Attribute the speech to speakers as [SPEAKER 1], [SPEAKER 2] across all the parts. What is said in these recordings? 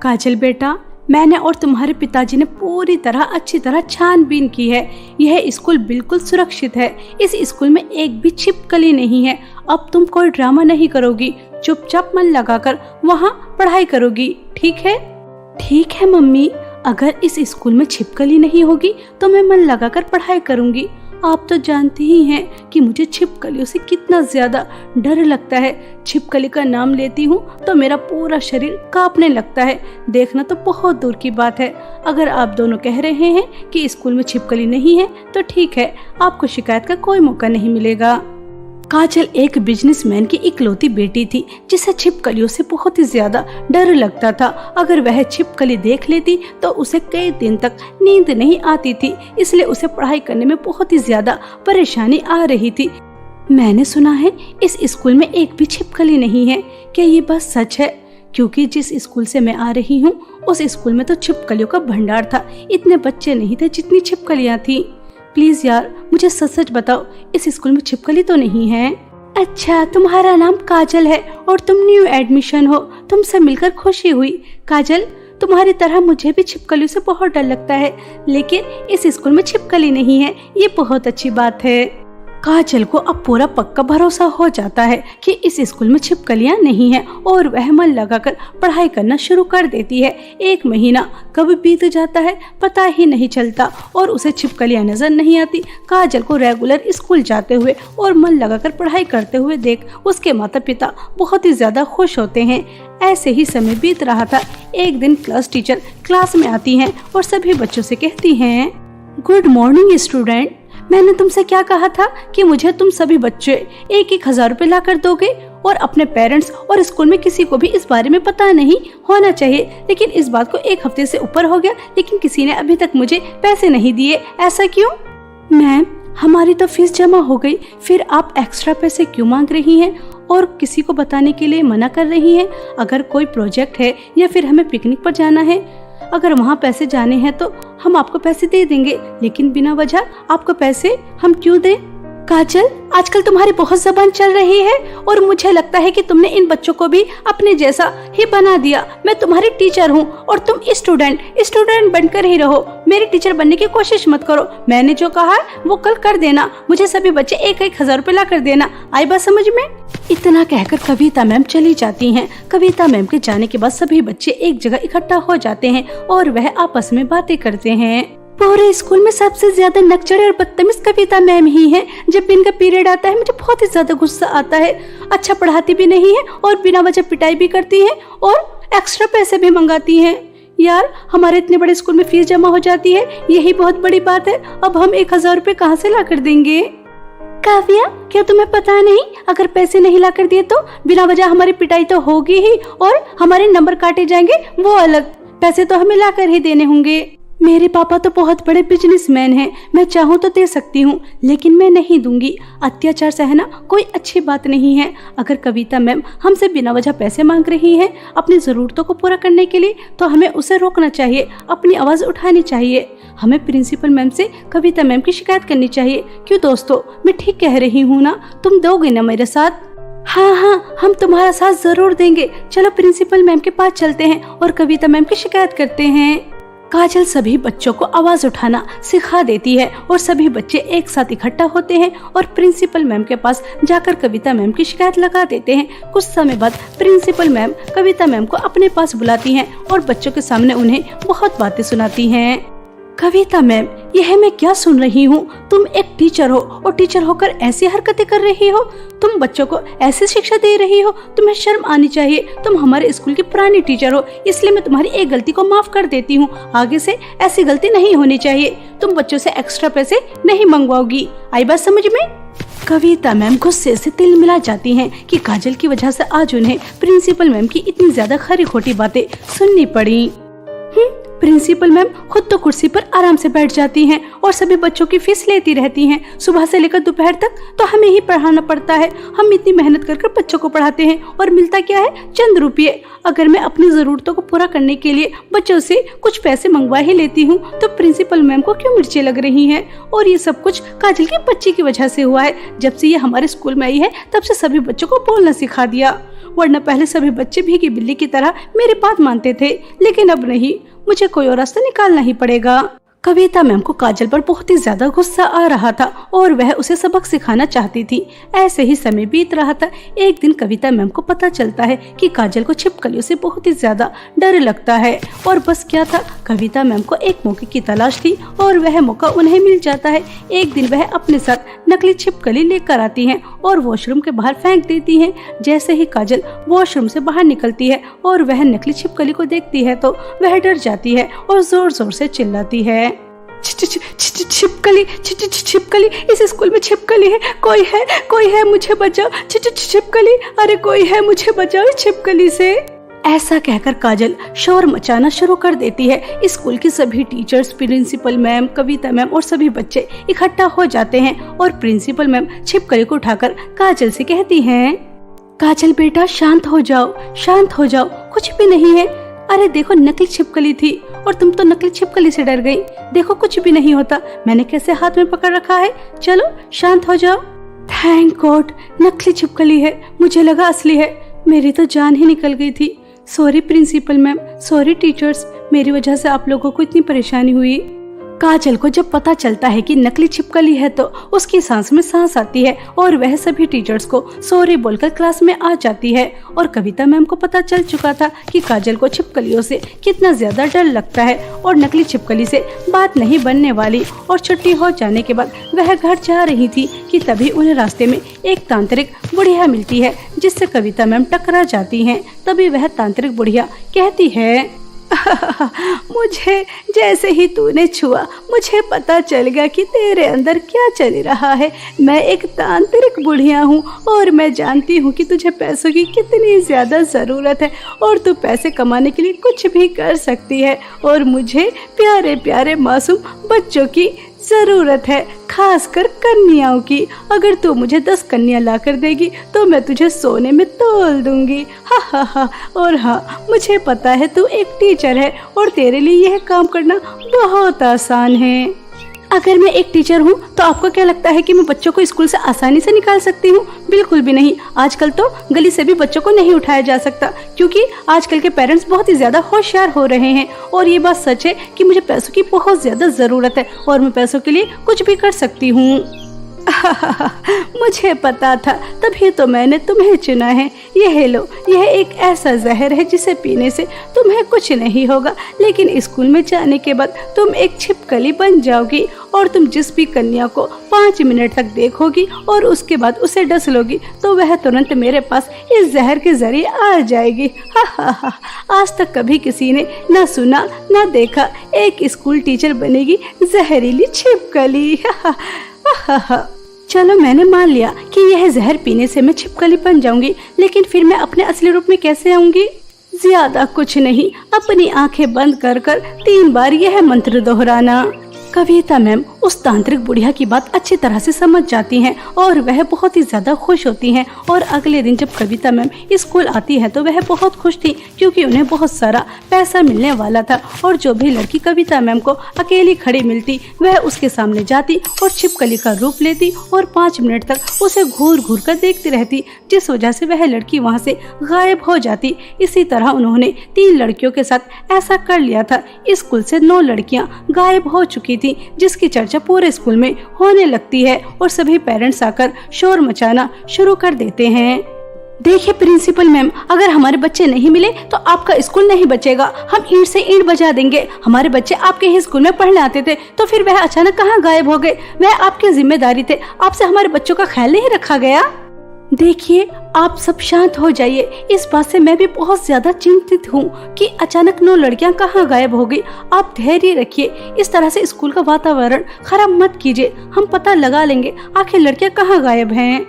[SPEAKER 1] काजल बेटा, मैंने और तुम्हारे पिताजी ने पूरी तरह अच्छी तरह छानबीन की है। यह स्कूल बिल्कुल सुरक्षित है। इस स्कूल में एक भी छिपकली नहीं है। अब तुम कोई ड्रामा नहीं करोगी, चुपचाप मन लगाकर वहाँ पढ़ाई करोगी, ठीक है? ठीक है मम्मी, अगर इस स्कूल में छिपकली नहीं होगी तो मैं मन लगाकर पढ़ाई करूंगी। आप तो जानती ही हैं कि मुझे छिपकलियों से कितना ज्यादा डर लगता है। छिपकली का नाम लेती हूँ तो मेरा पूरा शरीर कांपने लगता है। देखना तो बहुत दूर की बात है। अगर आप दोनों कह रहे हैं कि स्कूल में छिपकली नहीं है तो ठीक है, आपको शिकायत का कोई मौका नहीं मिलेगा। काजल एक बिजनेसमैन की इकलौती बेटी थी जिसे छिपकलियों से बहुत ही ज्यादा डर लगता था। अगर वह छिपकली देख लेती तो उसे कई दिन तक नींद नहीं आती थी, इसलिए उसे पढ़ाई करने में बहुत ही ज्यादा परेशानी आ रही थी। मैंने सुना है इस स्कूल में एक भी छिपकली नहीं है। क्या ये बात सच है? क्योंकि जिस स्कूल से मैं आ रही हूँ उस स्कूल में तो छिपकलियों का भंडार था। इतने बच्चे नहीं थे जितनी छिपकलियाँ थी। प्लीज यार, मुझे सच सच बताओ, इस स्कूल में छिपकली तो नहीं है? अच्छा, तुम्हारा नाम काजल है और तुम न्यू एडमिशन हो। तुमसे मिलकर खुशी हुई। काजल, तुम्हारी तरह मुझे भी छिपकलियों से बहुत डर लगता है, लेकिन इस स्कूल में छिपकली नहीं है, ये बहुत अच्छी बात है। काजल को अब पूरा पक्का भरोसा हो जाता है कि इस स्कूल में छिपकलियां नहीं हैं और वह मन लगाकर पढ़ाई करना शुरू कर देती है। 1 महीना कब बीत जाता है पता ही नहीं चलता और उसे छिपकलियां नजर नहीं आती। काजल को रेगुलर स्कूल जाते हुए और मन लगाकर पढ़ाई करते हुए देख उसके माता पिता बहुत ही ज्यादा खुश होते हैं। ऐसे ही समय बीत रहा था। एक दिन क्लास टीचर क्लास में आती हैं और सभी बच्चों से कहती हैं, गुड मॉर्निंग स्टूडेंट, मैंने तुमसे क्या कहा था कि मुझे तुम सभी बच्चे 1,000 रुपए ला कर दोगे और अपने पेरेंट्स और स्कूल में किसी को भी इस बारे में पता नहीं होना चाहिए। लेकिन इस बात को 1 हफ्ते से ऊपर हो गया, लेकिन किसी ने अभी तक मुझे पैसे नहीं दिए। ऐसा क्यों? मैम, हमारी तो फीस जमा हो गई, फिर आप एक्स्ट्रा पैसे क्यों मांग रही हैं और किसी को बताने के लिए मना कर रही हैं? अगर कोई प्रोजेक्ट है या फिर हमें पिकनिक पर जाना है, अगर वहाँ पैसे जाने हैं तो हम आपको पैसे दे देंगे, लेकिन बिना वजह आपको पैसे हम क्यों दें? काजल, आजकल तुम्हारी बहुत जबान चल रही है और मुझे लगता है कि तुमने इन बच्चों को भी अपने जैसा ही बना दिया। मैं तुम्हारी टीचर हूँ और तुम स्टूडेंट बनकर ही रहो। मेरी टीचर बनने की कोशिश मत करो। मैंने जो कहा वो कल कर देना। मुझे सभी बच्चे 1,000 रुपए ला कर देना। आई बात समझ में? इतना कहकर कविता मैम चली जाती हैं। कविता मैम के जाने के बाद सभी बच्चे एक जगह इकट्ठा हो जाते हैं और वह आपस में बातें करते हैं। पूरे स्कूल में सबसे ज्यादा नकचढ़े और बदतमीज कविता मैम ही है। जब भी इनका पीरियड आता है मुझे बहुत ही ज्यादा गुस्सा आता है। अच्छा पढ़ाती भी नहीं है और बिना वजह पिटाई भी करती है और एक्स्ट्रा पैसे भी मंगाती है। यार, हमारे इतने बड़े स्कूल में फीस जमा हो जाती है, यही बहुत बड़ी बात है। अब हम 1,000 रुपए कहाँ से ला कर देंगे? काव्या, क्या तुम्हें पता नहीं, अगर पैसे नहीं ला कर दिए तो बिना वजह हमारी पिटाई तो होगी ही और हमारे नंबर काटे जाएंगे, वो अलग। पैसे तो हमें ला कर ही देने होंगे। मेरे पापा तो बहुत बड़े बिजनेसमैन हैं, मैं चाहूँ तो दे सकती हूँ, लेकिन मैं नहीं दूंगी। अत्याचार सहना कोई अच्छी बात नहीं है। अगर कविता मैम हमसे बिना वजह पैसे मांग रही हैं अपनी जरूरतों को पूरा करने के लिए, तो हमें उसे रोकना चाहिए, अपनी आवाज उठानी चाहिए। हमें प्रिंसिपल मैम से कविता मैम की शिकायत करनी चाहिए। क्यों दोस्तों, मैं ठीक कह रही हूँ ना? तुम दोगे ना मेरे साथ? हाँ, हम तुम्हारा साथ जरूर देंगे। चलो प्रिंसिपल मैम के पास चलते हैं और कविता मैम की शिकायत करते हैं। काजल सभी बच्चों को आवाज उठाना सिखा देती है और सभी बच्चे एक साथ इकट्ठा होते हैं और प्रिंसिपल मैम के पास जाकर कविता मैम की शिकायत लगा देते हैं। कुछ समय बाद प्रिंसिपल मैम कविता मैम को अपने पास बुलाती हैं और बच्चों के सामने उन्हें बहुत बातें सुनाती हैं। कविता मैम, यह मैं क्या सुन रही हूँ? तुम एक टीचर हो और टीचर होकर ऐसी हरकतें कर रही हो। तुम बच्चों को ऐसी शिक्षा दे रही हो, तुम्हें शर्म आनी चाहिए। तुम हमारे स्कूल की पुरानी टीचर हो, इसलिए मैं तुम्हारी एक गलती को माफ कर देती हूँ। आगे से ऐसी गलती नहीं होनी चाहिए। तुम बच्चों से एक्स्ट्रा पैसे नहीं मंगवाओगी। आई बात समझ में? कविता मैम गुस्से से तिल मिला जाती हैं कि काजल की वजह से आज उन्हें प्रिंसिपल मैम की इतनी ज्यादा खरी खोटी बातें सुननी पड़ी। प्रिंसिपल मैम खुद तो कुर्सी पर आराम से बैठ जाती हैं और सभी बच्चों की फीस लेती रहती हैं। सुबह से लेकर दोपहर तक तो हमें ही पढ़ाना पड़ता है। हम इतनी मेहनत कर बच्चों को पढ़ाते हैं और मिलता क्या है? चंद रुपये। अगर मैं अपनी जरूरतों को पूरा करने के लिए बच्चों से कुछ पैसे मंगवा ही लेती हूँ तो प्रिंसिपल मैम को क्यों मिर्चें लग रही हैं? और ये सब कुछ काजल की बच्ची की वजह से हुआ है। जब से ये हमारे स्कूल में आई है तब से सभी बच्चों को बोलना सिखा दिया। वरना पहले सभी बच्चे भीगी बिल्ली की तरह मेरी बात मानते थे, लेकिन अब नहीं, मुझे कोई और रास्ता निकालना ही पड़ेगा। कविता मैम को काजल पर बहुत ही ज्यादा गुस्सा आ रहा था और वह उसे सबक सिखाना चाहती थी। ऐसे ही समय बीत रहा था। एक दिन कविता मैम को पता चलता है कि काजल को छिपकलियों से बहुत ही ज्यादा डर लगता है, और बस क्या था, कविता मैम को एक मौके की तलाश थी और वह मौका उन्हें मिल जाता है। एक दिन वह अपने साथ नकली छिपकली लेकर आती हैं और वॉशरूम के बाहर फेंक देती हैं। जैसे ही काजल वॉशरूम से बाहर निकलती है और वह नकली छिपकली को देखती है तो वह डर जाती है और जोर जोर से चिल्लाती है, छिपकली, छिपकली, इस स्कूल में छिपकली है, कोई है, मुझे बचाओ, छिपकली, अरे कोई है, मुझे बचाओ इस छिपकली से। ऐसा कहकर काजल शोर मचाना शुरू कर देती है। स्कूल की सभी टीचर्स, प्रिंसिपल मैम, कविता मैम और सभी बच्चे इकट्ठा हो जाते हैं और प्रिंसिपल मैम छिपकली को उठाकर काजल से कहती हैं, काजल बेटा शांत हो जाओ, कुछ भी नहीं है। अरे देखो, नकली छिपकली थी और तुम तो नकली छिपकली से डर गई। देखो कुछ भी नहीं होता, मैंने कैसे हाथ में पकड़ रखा है, चलो शांत हो जाओ। थैंक गॉड, नकली छिपकली है, मुझे लगा असली है, मेरी तो जान ही निकल गई थी। Sorry principal ma'am, sorry teachers, मेरी वजह से आप लोगों को इतनी परेशानी हुई। काजल को जब पता चलता है कि नकली छिपकली है तो उसकी सांस में सांस आती है और वह सभी टीचर्स को सॉरी बोलकर क्लास में आ जाती है। और कविता मैम को पता चल चुका था कि काजल को छिपकलियों से कितना ज्यादा डर लगता है और नकली छिपकली से बात नहीं बनने वाली। और छुट्टी हो जाने के बाद वह घर जा रही थी कि तभी उन्हें रास्ते में एक तांत्रिक बुढ़िया मिलती है जिससे कविता मैम टकरा जाती हैं। तभी वह तांत्रिक बुढ़िया कहती है, मुझे जैसे ही तूने छुआ मुझे पता चल गया कि तेरे अंदर क्या चल रहा है। मैं एक तांत्रिक बुढ़िया हूँ और मैं जानती हूँ कि तुझे पैसों की कितनी ज़्यादा ज़रूरत है और तू पैसे कमाने के लिए कुछ भी कर सकती है, और मुझे प्यारे प्यारे मासूम बच्चों की ज़रूरत है, खासकर कन्याओं की। अगर तू मुझे 10 कन्या ला कर देगी तो मैं तुझे सोने में तोल दूंगी। हा। और हाँ, मुझे पता है तू एक टीचर है और तेरे लिए यह काम करना बहुत आसान है। अगर मैं एक टीचर हूँ तो आपको क्या लगता है कि मैं बच्चों को स्कूल से आसानी से निकाल सकती हूँ? बिल्कुल भी नहीं। आजकल तो गली से भी बच्चों को नहीं उठाया जा सकता, क्योंकि आजकल के पेरेंट्स बहुत ही ज्यादा होशियार हो रहे हैं। और ये बात सच है कि मुझे पैसों की बहुत ज्यादा जरूरत है और मैं पैसों के लिए कुछ भी कर सकती हूँ। मुझे पता था, तभी तो मैंने तुम्हें चुना है। यह लो, यह एक ऐसा जहर है जिसे पीने से तुम्हें कुछ नहीं होगा, लेकिन स्कूल में जाने के बाद तुम एक छिपकली बन जाओगी और तुम जिस भी कन्या को 5 मिनट तक देखोगी और उसके बाद उसे डस लोगी तो वह तुरंत मेरे पास इस जहर के जरिए आ जाएगी। हा। आज तक कभी किसी ने न सुना न देखा, एक स्कूल टीचर बनेगी जहरीली छिपकली। हा। चलो, मैंने मान लिया कि यह जहर पीने से मैं छिपकली बन जाऊंगी, लेकिन फिर मैं अपने असली रूप में कैसे आऊंगी? ज्यादा कुछ नहीं, अपनी आंखें बंद कर 3 बार यह मंत्र दोहराना। कविता मैम उस तांत्रिक बुढ़िया की बात अच्छी तरह से समझ जाती हैं और वह बहुत ही ज्यादा खुश होती हैं। और अगले दिन जब कविता मैम स्कूल आती है तो वह बहुत खुश थी, क्योंकि उन्हें बहुत सारा पैसा मिलने वाला था। और जो भी लड़की कविता मैम को अकेली खड़ी मिलती वह उसके सामने जाती और छिपकली का रूप लेती और 5 मिनट तक उसे घूर घूर कर देखती रहती, जिस वजह से वह लड़की वहाँ से गायब हो जाती। इसी तरह उन्होंने 3 लड़कियों के साथ ऐसा कर लिया था। स्कूल से 9 लड़कियां गायब हो चुकी थी, जिसकी चर्चा पूरे स्कूल में होने लगती है और सभी पेरेंट्स आकर शोर मचाना शुरू कर देते हैं। देखिए प्रिंसिपल मैम, अगर हमारे बच्चे नहीं मिले तो आपका स्कूल नहीं बचेगा। हम ईंट से ईंट बजा देंगे। हमारे बच्चे आपके ही स्कूल में पढ़ने आते थे, तो फिर वह अचानक कहाँ गायब हो गए? वह आपकी जिम्मेदारी थे, आपसे हमारे बच्चों का ख्याल नहीं रखा गया। देखिए, आप सब शांत हो जाइए। इस बात से मैं भी बहुत ज्यादा चिंतित हूँ कि अचानक 9 लड़कियां कहाँ गायब हो गई। आप धैर्य रखिए, इस तरह से स्कूल का वातावरण खराब मत कीजिए। हम पता लगा लेंगे आखिर लड़कियां कहाँ गायब हैं।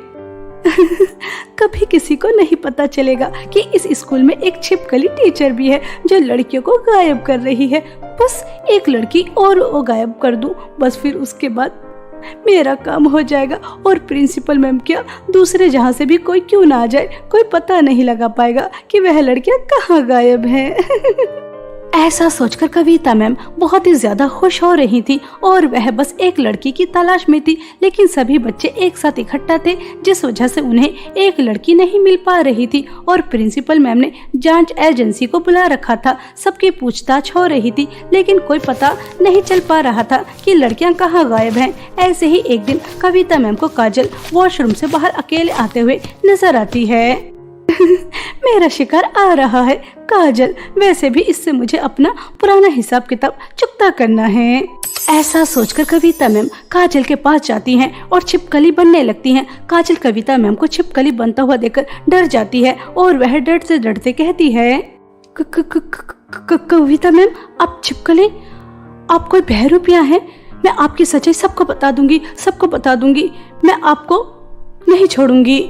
[SPEAKER 1] कभी किसी को नहीं पता चलेगा कि इस स्कूल में एक छिपकली टीचर भी है जो लड़कियों को गायब कर रही है। बस एक लड़की और वो गायब कर दूं, बस फिर उसके बाद मेरा काम हो जाएगा। और प्रिंसिपल मैम क्या, दूसरे जहाँ से भी कोई क्यों ना आ जाए, कोई पता नहीं लगा पाएगा कि वह लड़कियां कहाँ गायब हैं। ऐसा सोचकर कविता मैम बहुत ही ज्यादा खुश हो रही थी और वह बस एक लड़की की तलाश में थी, लेकिन सभी बच्चे एक साथ इकट्ठा थे जिस वजह से उन्हें एक लड़की नहीं मिल पा रही थी और प्रिंसिपल मैम ने जांच एजेंसी को बुला रखा था। सबकी पूछताछ हो रही थी लेकिन कोई पता नहीं चल पा रहा था कि लड़कियां कहाँ गायब हैं। ऐसे ही एक दिन कविता मैम को काजल वॉशरूम से बाहर अकेले आते हुए नजर आती है। मेरा शिकार आ रहा है काजल, वैसे भी इससे मुझे अपना पुराना हिसाब किताब चुकता करना है। ऐसा सोचकर कविता मैम काजल के पास जाती हैं और छिपकली बनने लगती हैं। काजल कविता मैम को छिपकली बनता हुआ देखकर डर जाती है और वह डरते डरते कहती है, कविता मैम आप छिपकली, आप कोई बहरूपिया हैं? मैं आपकी सच्चाई सबको बता दूंगी, मैं आपको नहीं छोड़ूंगी।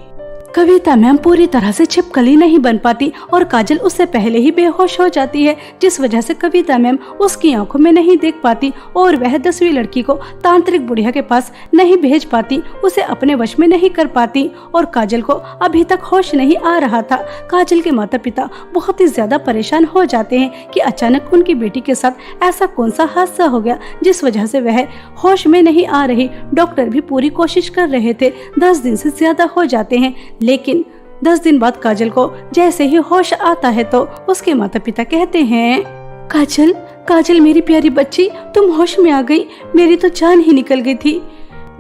[SPEAKER 1] कविता मैम पूरी तरह से छिपकली नहीं बन पाती और काजल उससे पहले ही बेहोश हो जाती है, जिस वजह से कविता मैम उसकी आंखों में नहीं देख पाती और वह 10वीं लड़की को तांत्रिक बुढ़िया के पास नहीं भेज पाती, उसे अपने वश में नहीं कर पाती और काजल को अभी तक होश नहीं आ रहा था। काजल के माता पिता बहुत ही ज्यादा परेशान हो जाते हैं कि अचानक उनकी बेटी के साथ ऐसा कौन सा हादसा हो गया जिस वजह से वह होश में नहीं आ रही। डॉक्टर भी पूरी कोशिश कर रहे थे, 10 दिन से ज्यादा हो जाते हैं, लेकिन 10 दिन बाद काजल को जैसे ही होश आता है तो उसके माता पिता कहते हैं, काजल मेरी प्यारी बच्ची, तुम होश में आ गई, मेरी तो जान ही निकल गई थी।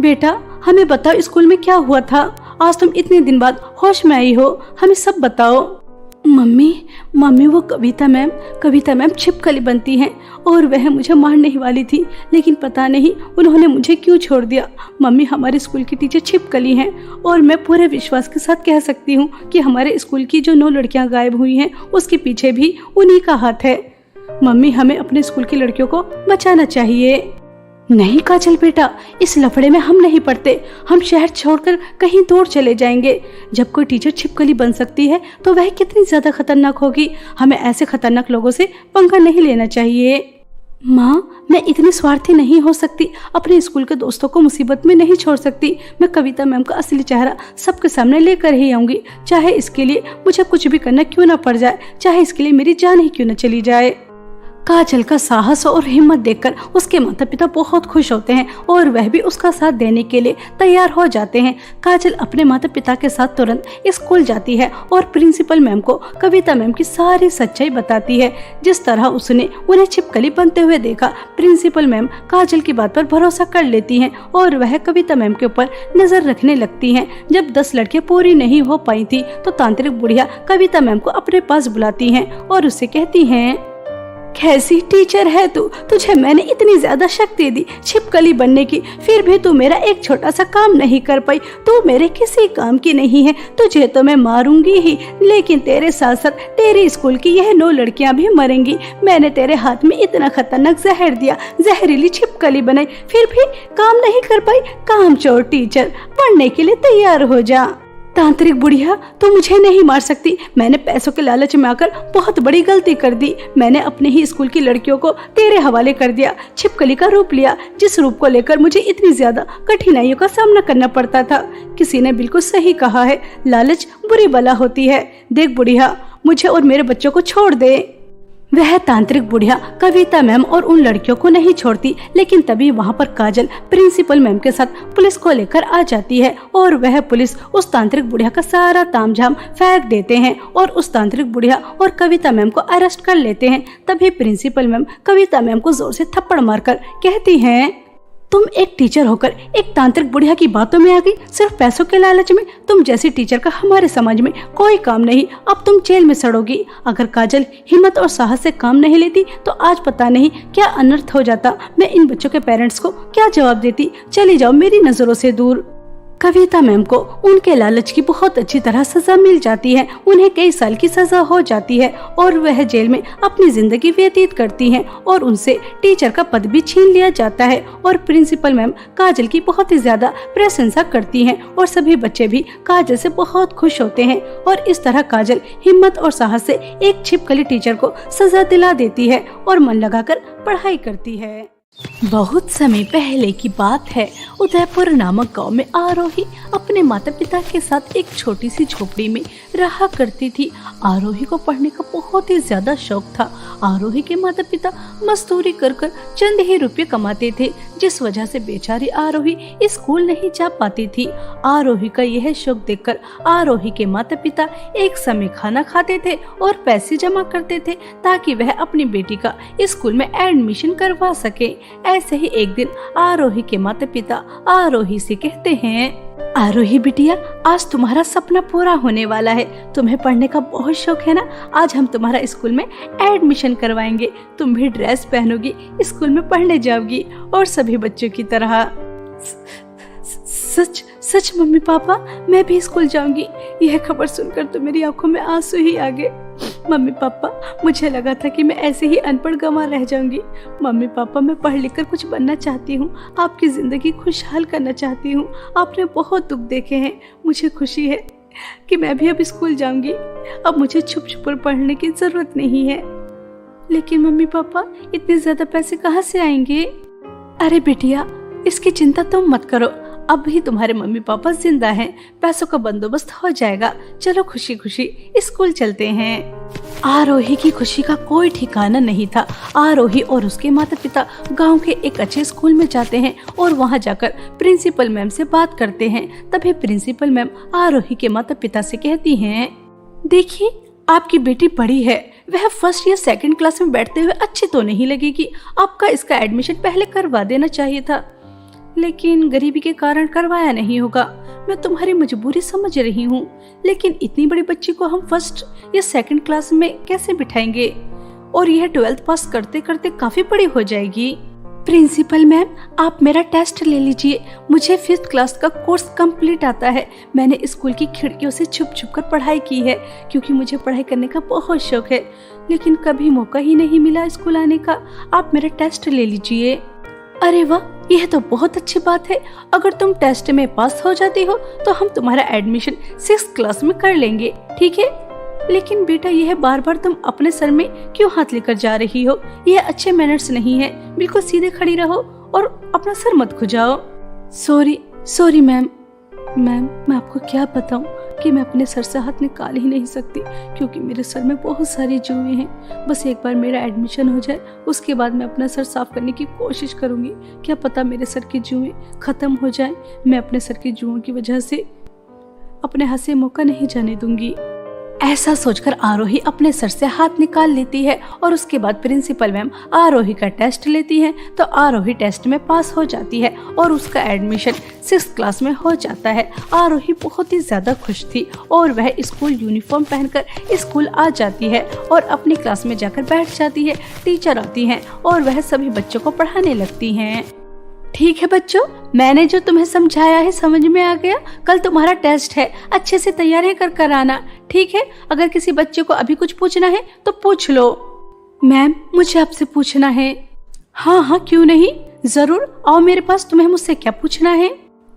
[SPEAKER 1] बेटा हमें बताओ स्कूल में क्या हुआ था, आज तुम इतने दिन बाद होश में आई हो, हमें सब बताओ। मम्मी वो कविता मैम छिपकली बनती हैं और वह मुझे मारने ही वाली थी, लेकिन पता नहीं उन्होंने मुझे क्यों छोड़ दिया। मम्मी हमारे स्कूल की टीचर छिपकली हैं और मैं पूरे विश्वास के साथ कह सकती हूँ कि हमारे स्कूल की जो 9 लड़कियां गायब हुई हैं उसके पीछे भी उन्हीं का हाथ है। मम्मी हमें अपने स्कूल की लड़कियों को बचाना चाहिए। नहीं काजल बेटा, इस लफड़े में हम नहीं पड़ते, हम शहर छोड़कर कहीं दूर चले जाएंगे। जब कोई टीचर छिपकली बन सकती है तो वह कितनी ज्यादा खतरनाक होगी, हमें ऐसे खतरनाक लोगों से पंगा नहीं लेना चाहिए। माँ मैं इतनी स्वार्थी नहीं हो सकती, अपने स्कूल के दोस्तों को मुसीबत में नहीं छोड़ सकती। मैं कविता मैम का असली चेहरा सबके सामने लेकर ही आऊंगी, चाहे इसके लिए मुझे कुछ भी करना क्यों ना पड़ जाए, चाहे इसके लिए मेरी जान ही क्यों न चली जाए। काजल का साहस और हिम्मत देखकर उसके माता पिता बहुत खुश होते हैं और वह भी उसका साथ देने के लिए तैयार हो जाते हैं। काजल अपने माता पिता के साथ तुरंत स्कूल जाती है और प्रिंसिपल मैम को कविता मैम की सारी सच्चाई बताती है। जिस तरह उसने उन्हें छिपकली बनते हुए देखा, प्रिंसिपल मैम काजल की बात पर भरोसा कर लेती हैं और वह कविता मैम के ऊपर नजर रखने लगती हैं। जब 10 लड़कियां पूरी नहीं हो पाई थी तो तांत्रिक बुढ़िया कविता मैम को अपने पास बुलाती हैं और उससे कहती हैं, कैसी टीचर है तू, तुझे मैंने इतनी ज्यादा शक्ति दी छिपकली बनने की, फिर भी तू मेरा एक छोटा सा काम नहीं कर पाई, तू मेरे किसी काम की नहीं है, तुझे तो मैं मारूंगी ही, लेकिन तेरे साथ साथ तेरे स्कूल की यह 9 लड़कियां भी मरेंगी। मैंने तेरे हाथ में इतना खतरनाक जहर दिया, जहरीली छिपकली बनाई, फिर भी काम नहीं कर पाई। काम चोर टीचर बनने के लिए तैयार हो जा। तांत्रिक बुढ़िया तो मुझे नहीं मार सकती, मैंने पैसों के लालच में आकर बहुत बड़ी गलती कर दी। मैंने अपने ही स्कूल की लड़कियों को तेरे हवाले कर दिया, छिपकली का रूप लिया, जिस रूप को लेकर मुझे इतनी ज्यादा कठिनाइयों का सामना करना पड़ता था। किसी ने बिल्कुल सही कहा है, लालच बुरी बला होती है। देख बुढ़िया, मुझे और मेरे बच्चों को छोड़ दे। वह तांत्रिक बुढ़िया कविता मैम और उन लड़कियों को नहीं छोड़ती, लेकिन तभी वहाँ पर काजल प्रिंसिपल मैम के साथ पुलिस को लेकर आ जाती है और वह पुलिस उस तांत्रिक बुढ़िया का सारा तामझाम फेंक देते हैं और उस तांत्रिक बुढ़िया और कविता मैम को अरेस्ट कर लेते हैं। तभी प्रिंसिपल मैम कविता मैम को जोर से थप्पड़ मारकर कहती हैं, तुम एक टीचर होकर एक तांत्रिक बुढ़िया की बातों में आ गई, सिर्फ पैसों के लालच में। तुम जैसी टीचर का हमारे समाज में कोई काम नहीं, अब तुम जेल में सड़ोगी। अगर काजल हिम्मत और साहस से काम नहीं लेती तो आज पता नहीं क्या अनर्थ हो जाता। मैं इन बच्चों के पेरेंट्स को क्या जवाब देती। चली जाओ मेरी नजरों से दूर। कविता मैम को उनके लालच की बहुत अच्छी तरह सजा मिल जाती है। उन्हें कई साल की सजा हो जाती है और वह जेल में अपनी जिंदगी व्यतीत करती हैं और उनसे टीचर का पद भी छीन लिया जाता है। और प्रिंसिपल मैम काजल की बहुत ही ज्यादा प्रशंसा करती हैं और सभी बच्चे भी काजल से बहुत खुश होते हैं। और इस तरह काजल हिम्मत और साहस से एक छिपकली टीचर को सजा दिला देती है और मन लगाकर पढ़ाई करती है। बहुत समय पहले की बात है। उदयपुर नामक गांव में आरोही अपने माता पिता के साथ एक छोटी सी झोपड़ी में रहा करती थी। आरोही को पढ़ने का बहुत ही ज्यादा शौक था। आरोही के माता पिता मजदूरी कर कर चंद ही रुपये कमाते थे, जिस वजह से बेचारी आरोही स्कूल नहीं जा पाती थी। आरोही का यह शौक देखकर आरोही के माता पिता एक समय खाना खाते थे और पैसे जमा करते थे ताकि वह अपनी बेटी का स्कूल में एडमिशन करवा सके। ऐसे ही एक दिन आरोही के माता पिता आरोही से कहते हैं, आरोही बिटिया, आज तुम्हारा सपना पूरा होने वाला है। तुम्हें पढ़ने का बहुत शौक है ना, आज हम तुम्हारा स्कूल में एडमिशन करवाएंगे। तुम भी ड्रेस पहनोगी, स्कूल में पढ़ने जाओगी और सभी बच्चों की तरह। सच सच मम्मी पापा, मैं भी स्कूल जाऊंगी। यह खबर सुनकर तो मेरी आंखों में आंसू ही आ गए। मम्मी पापा, मुझे लगा था कि मैं ऐसे ही अनपढ़ गंवा रह जाऊंगी। मम्मी पापा, मैं पढ़ लिख कर कुछ बनना चाहती हूँ, आपकी जिंदगी खुशहाल करना चाहती हूँ। आपने बहुत दुख देखे हैं, मुझे खुशी है कि मैं भी अब स्कूल जाऊंगी। अब मुझे छुप छुप कर पढ़ने की जरूरत नहीं है। लेकिन मम्मी पापा, इतने ज्यादा पैसे कहाँ से आएंगे? अरे बिटिया, इसकी चिंता तुम मत करो। अब भी तुम्हारे मम्मी पापा जिंदा हैं, पैसों का बंदोबस्त हो जाएगा। चलो खुशी खुशी स्कूल चलते हैं। आरोही की खुशी का कोई ठिकाना नहीं था। आरोही और उसके माता पिता गांव के एक अच्छे स्कूल में जाते हैं और वहां जाकर प्रिंसिपल मैम से बात करते हैं। तभी प्रिंसिपल मैम आरोही के माता पिता से कहती हैं, देखिए, आपकी बेटी बड़ी है, वह फर्स्ट या सेकंड क्लास में बैठते हुए अच्छी तो नहीं लगेगी। आपका इसका एडमिशन पहले करवा देना चाहिए था, लेकिन गरीबी के कारण करवाया नहीं होगा। मैं तुम्हारी मजबूरी समझ रही हूँ, लेकिन इतनी बड़ी बच्ची को हम फर्स्ट या सेकंड क्लास में कैसे बिठाएंगे? और यह 12th पास करते करते काफी बड़ी हो जाएगी। प्रिंसिपल मैम, आप मेरा टेस्ट ले लीजिए। मुझे 5th क्लास का कोर्स कंप्लीट आता है। मैंने स्कूल की खिड़कियों से छुप छुप कर पढ़ाई की है, क्योंकि मुझे पढ़ाई करने का बहुत शौक है, लेकिन कभी मौका ही नहीं मिला स्कूल आने का। आप मेरा टेस्ट ले लीजिए। अरे वाह, यह तो बहुत अच्छी बात है। अगर तुम टेस्ट में पास हो जाती हो तो हम तुम्हारा एडमिशन 6th क्लास में कर लेंगे, ठीक है? लेकिन बेटा, यह बार बार तुम अपने सर में क्यों हाथ लेकर जा रही हो? यह अच्छे मैनर्स नहीं है। बिल्कुल सीधे खड़ी रहो और अपना सर मत खुजाओ। सॉरी मैम, मैं आपको क्या बताऊं कि मैं अपने सर से हाथ निकाल ही नहीं सकती, क्योंकि मेरे सर में बहुत सारी जुएं हैं। बस एक बार मेरा एडमिशन हो जाए, उसके बाद मैं अपना सर साफ करने की कोशिश करूंगी। क्या पता मेरे सर की जुएं खत्म हो जाएं। मैं अपने सर की जुओं की वजह से अपने हाथ से मौका नहीं जाने दूंगी। ऐसा सोचकर आरोही अपने सर से हाथ निकाल लेती है और उसके बाद प्रिंसिपल मैम आरोही का टेस्ट लेती हैं, तो आरोही टेस्ट में पास हो जाती है और उसका एडमिशन 6th क्लास में हो जाता है। आरोही बहुत ही ज्यादा खुश थी और वह स्कूल यूनिफॉर्म पहनकर स्कूल आ जाती है और अपनी क्लास में जाकर बैठ जाती है। टीचर आती हैं और वह सभी बच्चों को पढ़ाने लगती हैं। ठीक है बच्चों, मैंने जो तुम्हें समझाया है समझ में आ गया। कल तुम्हारा टेस्ट है, अच्छे से तैयारी कर आना, ठीक है? अगर किसी बच्चे को अभी कुछ पूछना है तो पूछ लो। मैम, मुझे आपसे पूछना है। हाँ, क्यों नहीं, जरूर आओ मेरे पास। तुम्हें मुझसे क्या पूछना है?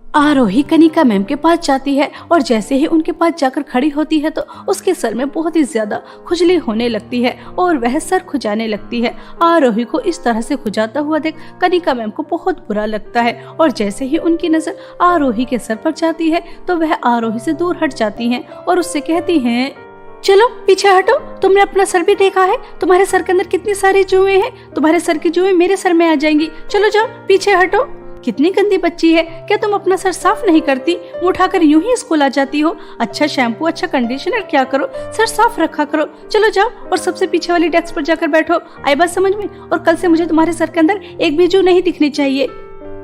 [SPEAKER 1] आरोही कनिका मैम के पास जाती है और जैसे ही उनके पास जाकर खड़ी होती है तो उसके सर में बहुत ही ज्यादा खुजली होने लगती है और वह सर खुजाने लगती है। आरोही को इस तरह से खुजाता हुआ देख कनिका मैम को बहुत बुरा लगता है और जैसे ही उनकी नजर आरोही के सर पर जाती है तो वह आरोही से दूर हट जाती हैं और उससे कहती हैं, चलो पीछे हटो। तुमने अपना सर भी देखा है? तुम्हारे सर के अंदर कितनी सारी जुएं हैं। तुम्हारे सर की जुएं मेरे सर में आ जाएंगी। चलो जाओ, पीछे हटो। कितनी गंदी बच्ची है, क्या तुम अपना सर साफ नहीं करती? मुंह उठाकर यूं ही स्कूल आ जाती हो। अच्छा शैम्पू, अच्छा कंडीशनर क्या करो, सर साफ रखा करो। चलो जाओ और सबसे पीछे वाली डेस्क पर जाकर बैठो। आई बात समझ में? और कल से मुझे तुम्हारे सर के अंदर एक भी जू नहीं दिखनी चाहिए।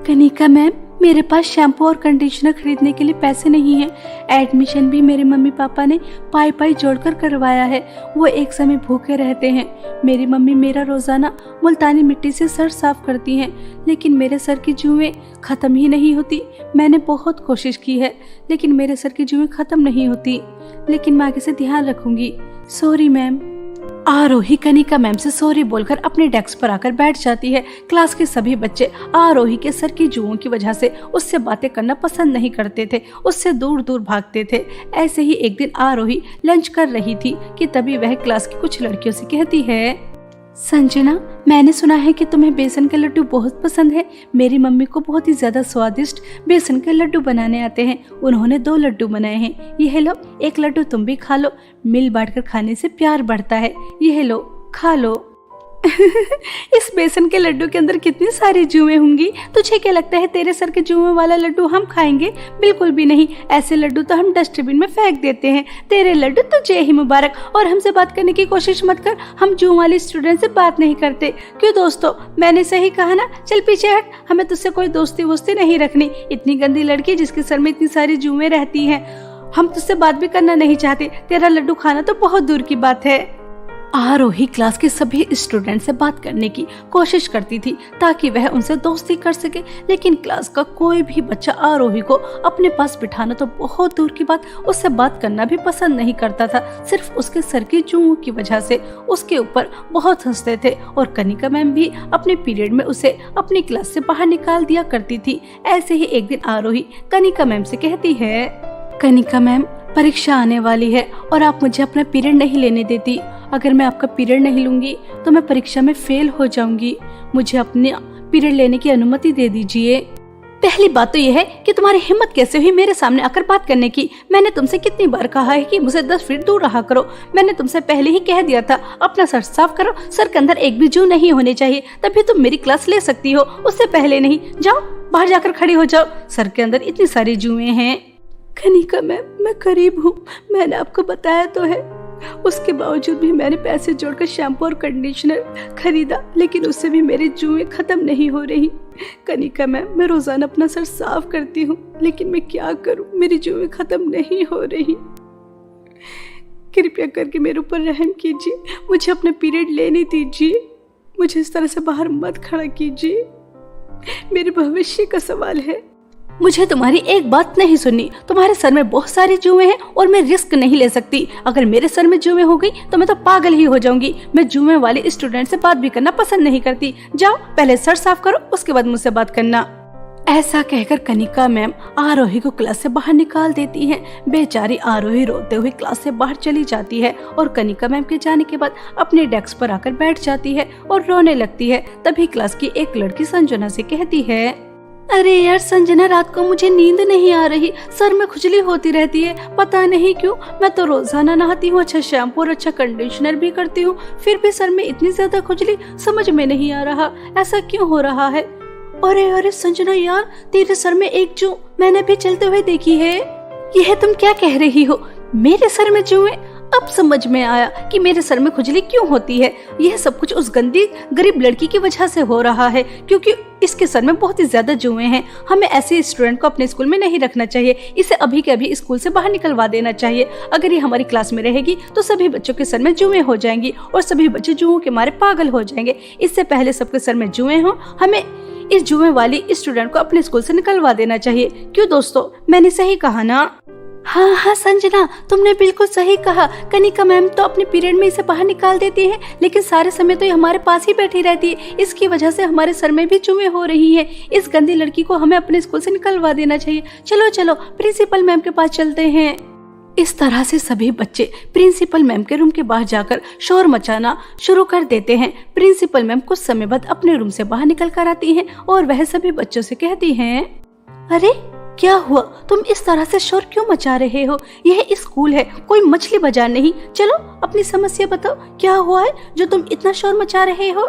[SPEAKER 1] कनिका मैम, मेरे पास शैम्पू और कंडीशनर खरीदने के लिए पैसे नहीं है। एडमिशन भी मेरे मम्मी पापा ने पाई जोड़कर करवाया है। वो एक समय भूखे रहते हैं। मेरी मम्मी मेरा रोजाना मुल्तानी मिट्टी से सर साफ करती हैं, लेकिन मेरे सर की जुएं खत्म ही नहीं होती। मैंने बहुत कोशिश की है, लेकिन मेरे सर की जुएं खत्म नहीं होती। लेकिन मैं आगे से ध्यान रखूंगी। Sorry ma'am. Aarohi Kanika ma'am से सॉरी बोलकर अपने डेस्क पर आकर बैठ जाती है। क्लास के सभी बच्चे आरोही के सर की जुओं की वजह से उससे बातें करना पसंद नहीं करते थे, उससे दूर दूर भागते थे। ऐसे ही एक दिन आरोही लंच कर रही थी कि तभी वह क्लास की कुछ लड़कियों से कहती है, संजना, मैंने सुना है कि तुम्हें बेसन के लड्डू बहुत पसंद है। मेरी मम्मी को बहुत ही ज्यादा स्वादिष्ट बेसन के लड्डू बनाने आते हैं। उन्होंने 2 लड्डू बनाए हैं। यह लो, एक लड्डू तुम भी खा लो। मिल बांट कर खाने से प्यार बढ़ता है। यह लो, खा लो। इस बेसन के लड्डू के अंदर कितनी सारी जुएं होंगी। तुझे क्या लगता है तेरे सर के जुएं वाला लड्डू हम खाएंगे? बिल्कुल भी नहीं। ऐसे लड्डू तो हम डस्टबिन में फेंक देते हैं। तेरे लड्डू तुझे ही मुबारक। और हमसे बात करने की कोशिश मत कर। हम जुए वाली स्टूडेंट से बात नहीं करते। क्यों दोस्तों, मैंने सही कहा ना? चल पीछे हट। हमें तुझसे कोई दोस्ती वोस्ती नहीं रखनी। इतनी गंदी लड़की जिसके सर में इतनी सारी जुएं रहती हैं, हम तुझसे बात भी करना नहीं चाहते। तेरा लड्डू खाना तो बहुत दूर की बात है। आरोही क्लास के सभी स्टूडेंट से बात करने की कोशिश करती थी ताकि वह उनसे दोस्ती कर सके, लेकिन क्लास का कोई भी बच्चा आरोही को अपने पास बिठाना तो बहुत दूर की बात, उससे बात करना भी पसंद नहीं करता था। सिर्फ उसके सर की जुओं की वजह से उसके ऊपर बहुत हंसते थे और कनिका मैम भी अपने पीरियड में उसे अपनी क्लास से बाहर निकाल दिया करती थी। ऐसे ही एक दिन आरोही कनिका मैम से कहती है, कनिका मैम, परीक्षा आने वाली है और आप मुझे अपना पीरियड नहीं लेने देती। अगर मैं आपका पीरियड नहीं लूंगी तो मैं परीक्षा में फेल हो जाऊंगी। मुझे अपने पीरियड लेने की अनुमति दे दीजिए। पहली बात तो यह है कि तुम्हारी हिम्मत कैसे हुई मेरे सामने आकर बात करने की। मैंने तुमसे कितनी बार कहा है कि मुझे 10 फीट दूर रहा करो। मैंने तुमसे पहले ही कह दिया था अपना सर साफ करो। सर के अंदर एक भी जू नहीं होने चाहिए, तभी तुम मेरी क्लास ले सकती हो, उससे पहले नहीं। जाओ बाहर जाकर खड़ी हो जाओ। सर के अंदर इतनी सारी जुएं हैं। कनिका मैम, मैं गरीब हूँ, मैंने आपको बताया तो है। उसके बावजूद भी मैंने पैसे जोड़कर शैम्पू और कंडीशनर खरीदा, लेकिन उससे भी मेरी जुएं खत्म नहीं हो रही। कनिका मैम, मैं रोजाना अपना सर साफ करती हूँ, लेकिन मैं क्या करूँ, मेरी जुएं खत्म नहीं हो रही। कृपया करके मेरे ऊपर रहम कीजिए, मुझे अपना पीरियड लेने दीजिए। मुझे इस तरह से बाहर मत खड़ा कीजिए, मेरे भविष्य का सवाल है। मुझे तुम्हारी एक बात नहीं सुननी। तुम्हारे सर में बहुत सारी जुएं हैं और मैं रिस्क नहीं ले सकती। अगर मेरे सर में जुएं हो गई तो मैं तो पागल ही हो जाऊंगी। मैं जुएं वाले स्टूडेंट से बात भी करना पसंद नहीं करती। जाओ पहले सर साफ करो, उसके बाद मुझसे बात करना। ऐसा कहकर कनिका मैम आरोही को क्लास से बाहर निकाल देती हैं। बेचारी आरोही रोते हुए क्लास से बाहर चली जाती है और कनिका मैम के जाने के बाद अपने डेस्क पर आकर बैठ जाती है और रोने लगती है। तभी क्लास की एक लड़की संजना से कहती है, अरे यार संजना, रात को मुझे नींद नहीं आ रही, सर में खुजली होती रहती है, पता नहीं क्यों। मैं तो रोजाना नहाती हूँ, अच्छा शैम्पू और अच्छा कंडीशनर भी करती हूँ, फिर भी सर में इतनी ज्यादा खुजली, समझ में नहीं आ रहा ऐसा क्यों हो रहा है। अरे अरे संजना यार, तेरे सर में एक जू मैंने भी चलते हुए देखी है। यह तुम क्या कह रही हो? मेरे सर में जुएं? अब समझ में आया कि मेरे सर में खुजली क्यों होती है। यह सब कुछ उस गंदी गरीब लड़की की वजह से हो रहा है, क्योंकि इसके सर में बहुत ही ज्यादा जुएं हैं। हमें ऐसे स्टूडेंट को अपने स्कूल में नहीं रखना चाहिए। इसे अभी के अभी स्कूल से बाहर निकलवा देना चाहिए। अगर ये हमारी क्लास में रहेगी तो सभी बच्चों के सर में जुएं हो जाएंगी और सभी बच्चे जुओं के मारे पागल हो जाएंगे। इससे पहले सबके सर में जुएं हो, हमें इस जुएं वाली स्टूडेंट को अपने स्कूल से निकलवा देना चाहिए। क्यों दोस्तों, मैंने सही कहा ना? हाँ हाँ संजना, तुमने बिल्कुल सही कहा। कनिका मैम तो अपने पीरियड में इसे बाहर निकाल देती है, लेकिन सारे समय तो ये हमारे पास ही बैठी रहती है। इसकी वजह से हमारे सर में भी जुएं हो रही हैं। इस गंदी लड़की को हमें अपने स्कूल से निकलवा देना चाहिए। चलो चलो प्रिंसिपल मैम के पास चलते हैं। इस तरह से सभी बच्चे प्रिंसिपल मैम के रूम के बाहर जाकर शोर मचाना शुरू कर देते हैं। प्रिंसिपल मैम कुछ समय बाद अपने रूम से बाहर निकल कर आती हैं और वह सभी बच्चों से कहती हैं, अरे क्या हुआ, तुम इस तरह से शोर क्यों मचा रहे हो? यह स्कूल है, कोई मछली बाजार नहीं। चलो अपनी समस्या बताओ, क्या हुआ है जो तुम इतना शोर मचा रहे हो?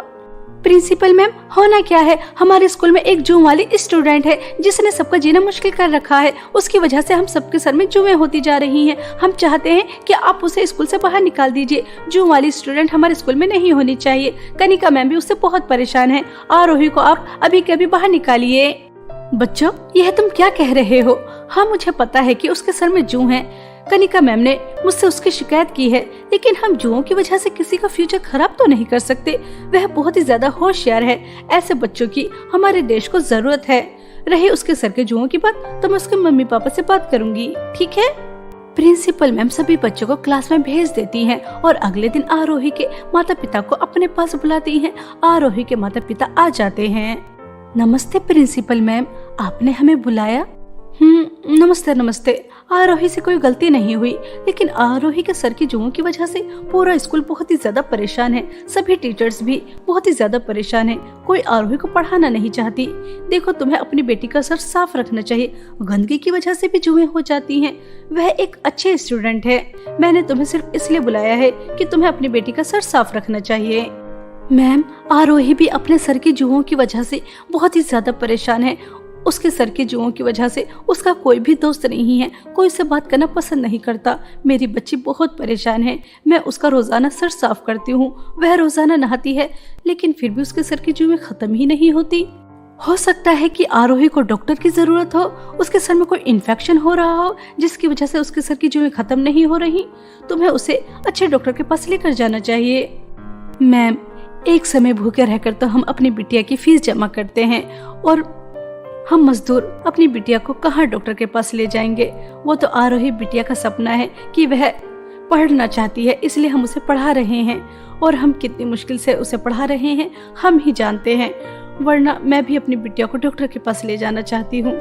[SPEAKER 1] प्रिंसिपल मैम, होना क्या है, हमारे स्कूल में एक जुए वाली स्टूडेंट है जिसने सबका जीना मुश्किल कर रखा है। उसकी वजह से हम सबके सर में जुएं होती जा रही हैं। हम चाहते हैं कि आप उसे स्कूल से बाहर निकाल दीजिए। जुए वाली स्टूडेंट हमारे स्कूल में नहीं होनी चाहिए। कनिका मैम भी उससे बहुत परेशान है। आरोही को आप अभी के अभी बाहर निकालिए। बच्चों, यह तुम क्या कह रहे हो? हाँ, मुझे पता है कि उसके सर में जू हैं। कनिका मैम ने मुझसे उसकी शिकायत की है, लेकिन हम जुओं की वजह से किसी का फ्यूचर खराब तो नहीं कर सकते। वह बहुत ही ज्यादा होशियार है। ऐसे बच्चों की हमारे देश को जरूरत है। रही उसके सर के जुओं की बात, तो मैं उसके मम्मी पापा से बात करूंगी, ठीक है? प्रिंसिपल मैम सभी बच्चों को क्लास में भेज देती हैं और अगले दिन आरोही के माता पिता को अपने पास बुलाती हैं। आरोही के माता पिता आ जाते हैं। नमस्ते प्रिंसिपल मैम, आपने हमें बुलाया? नमस्ते नमस्ते। आरोही से कोई गलती नहीं हुई, लेकिन आरोही के सर की जुओं की वजह से पूरा स्कूल बहुत ही ज्यादा परेशान है। सभी टीचर्स भी बहुत ही ज्यादा परेशान है। कोई आरोही को पढ़ाना नहीं चाहती। देखो, तुम्हें अपनी बेटी का सर साफ रखना चाहिए। गंदगी की वजह से भी जुएं हो जाती हैं। वह एक अच्छे स्टूडेंट है। मैंने तुम्हें सिर्फ इसलिए बुलाया है कि तुम्हें अपनी बेटी का सर साफ रखना चाहिए। मैम, आरोही भी अपने सर की जुओं की वजह से बहुत ही ज्यादा परेशान है। उसके सर की जुओं की वजह से उसका कोई भी दोस्त नहीं है, कोई से बात करना पसंद नहीं करता। मेरी बच्ची बहुत परेशान है। मैं उसका रोजाना सर साफ करती हूँ, वह रोजाना नहाती है, लेकिन फिर भी उसके सर की जुएं खत्म ही नहीं होती। हो सकता है कि आरोही को डॉक्टर की जरूरत हो। उसके सर में कोई इन्फेक्शन हो रहा हो जिसकी वजह से उसके सर की जुएं खत्म नहीं हो रही। तुम्हें उसे अच्छे डॉक्टर के पास लेकर जाना चाहिए। मैम, एक समय भूखे रहकर तो हम अपनी बिटिया की फीस जमा करते हैं, और हम मजदूर अपनी बिटिया को कहाँ डॉक्टर के पास ले जाएंगे। वो तो आरोही बिटिया का सपना है कि वह पढ़ना चाहती है, इसलिए हम उसे पढ़ा रहे हैं, और हम कितनी मुश्किल से उसे पढ़ा रहे हैं हम ही जानते हैं। वरना मैं भी अपनी बिटिया को डॉक्टर के पास ले जाना चाहती हूँ,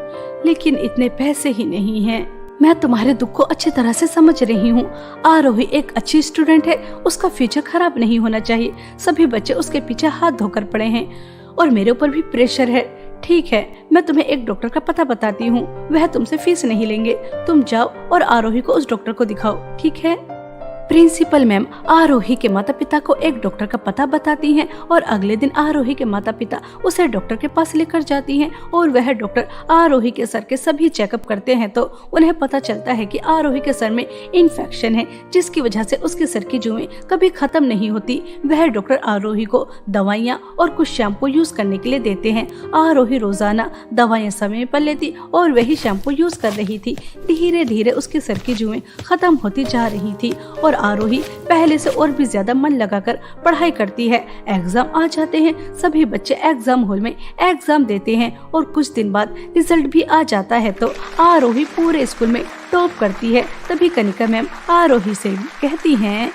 [SPEAKER 1] लेकिन इतने पैसे ही नहीं हैं। मैं तुम्हारे दुख को अच्छी तरह से समझ रही हूँ। आरोही एक अच्छी स्टूडेंट है, उसका फ्यूचर खराब नहीं होना चाहिए। सभी बच्चे उसके पीछे हाथ धोकर पड़े हैं, और मेरे ऊपर भी प्रेशर है। ठीक है, मैं तुम्हें एक डॉक्टर का पता बताती हूँ, वह तुमसे फीस नहीं लेंगे। तुम जाओ और आरोही को उस डॉक्टर को दिखाओ, ठीक है? प्रिंसिपल मैम आरोही के माता पिता को एक डॉक्टर का पता बताती हैं, और अगले दिन आरोही के माता पिता उसे डॉक्टर के पास लेकर जाती हैं, और वह डॉक्टर आरोही के सर के सभी चेकअप करते हैं। तो उन्हें पता चलता है कि आरोही के सर में इन्फेक्शन है, जिसकी वजह से उसके सर की जुएं कभी खत्म नहीं होती। वह डॉक्टर आरोही को दवाइयाँ और कुछ शैम्पू यूज करने के लिए देते हैं। आरोही रोजाना दवाइयाँ समय पर लेती और वही शैम्पू यूज कर रही थी। धीरे धीरे उसके सर की जुएं खत्म होती जा रही थी, और आरोही पहले से और भी ज्यादा मन लगाकर पढ़ाई करती है। एग्जाम आ जाते हैं, सभी बच्चे एग्जाम हॉल में एग्जाम देते हैं, और कुछ दिन बाद रिजल्ट भी आ जाता है। तो आरोही पूरे स्कूल में टॉप करती है। तभी कनिका मैम आरोही से कहती हैं,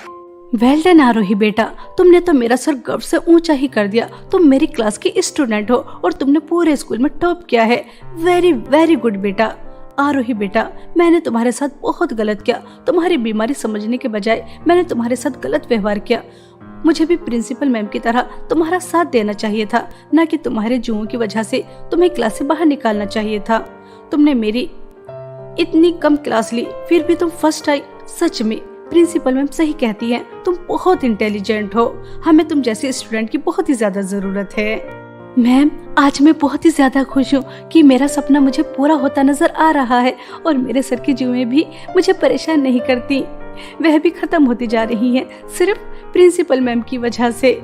[SPEAKER 1] वेल डन आरोही बेटा, तुमने तो मेरा सर गर्व से ऊंचा ही कर दिया। तुम मेरी क्लास की स्टूडेंट हो और तुमने पूरे स्कूल में टॉप किया है। वेरी वेरी गुड बेटा। आरोही बेटा, मैंने तुम्हारे साथ बहुत गलत किया। तुम्हारी बीमारी समझने के बजाय मैंने तुम्हारे साथ गलत व्यवहार किया। मुझे भी प्रिंसिपल मैम की तरह तुम्हारा साथ देना चाहिए था, न कि तुम्हारे जुओं की वजह से तुम्हें क्लास से बाहर निकालना चाहिए था। तुमने मेरी इतनी कम क्लास ली, फिर भी तुम फर्स्ट आई। सच में प्रिंसिपल मैम सही कहती हैं, तुम बहुत इंटेलिजेंट हो। हमें तुम जैसे स्टूडेंट की बहुत ही ज्यादा जरूरत है। मैम, आज मैं बहुत ही ज्यादा खुश हूँ कि मेरा सपना मुझे पूरा होता नजर आ रहा है, और मेरे सर की जुएं भी मुझे परेशान नहीं करती। वह भी खत्म होती जा रही हैं, सिर्फ प्रिंसिपल मैम की वजह से।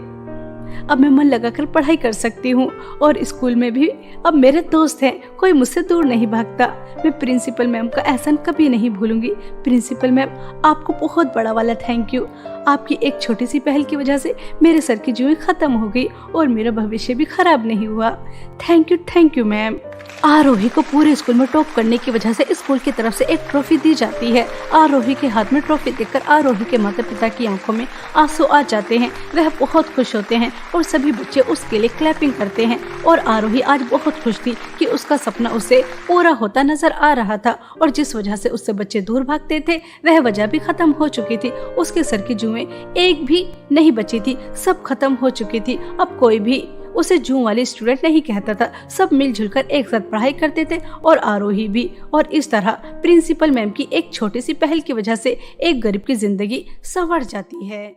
[SPEAKER 1] अब मैं मन लगाकर पढ़ाई कर सकती हूँ, और स्कूल में भी अब मेरे दोस्त हैं, कोई मुझसे दूर नहीं भागता। मैं प्रिंसिपल मैम का एहसान कभी नहीं भूलूंगी। प्रिंसिपल मैम, आपको बहुत बड़ा वाला थैंक यू। आपकी एक छोटी सी पहल की वजह से मेरे सर की जुएं खत्म हो गई, और मेरा भविष्य भी खराब नहीं हुआ। Thank you ma'am. आरोही को पूरे स्कूल में टॉप करने की वजह से स्कूल की तरफ से एक ट्रॉफी दी जाती है। आरोही के हाथ में ट्रॉफी देखकर आरोही के माता पिता की आंखों में आंसू आ जाते हैं। वह बहुत खुश होते हैं, और सभी बच्चे उसके लिए क्लैपिंग करते हैं। और आरोही आज बहुत खुश थी कि उसका सपना उसे पूरा होता नजर आ रहा था, और जिस वजह से उससे बच्चे दूर भागते थे वह वजह भी खत्म हो चुकी थी। उसके सर की जुएं एक भी नहीं बची थी, सब खत्म हो चुकी थी। अब कोई भी उसे जूं वाली स्टूडेंट नहीं कहता था। सब मिलजुल कर एक साथ पढ़ाई करते थे, और आरोही भी। और इस तरह प्रिंसिपल मैम की एक छोटी सी पहल की वजह से एक गरीब की जिंदगी संवर जाती है।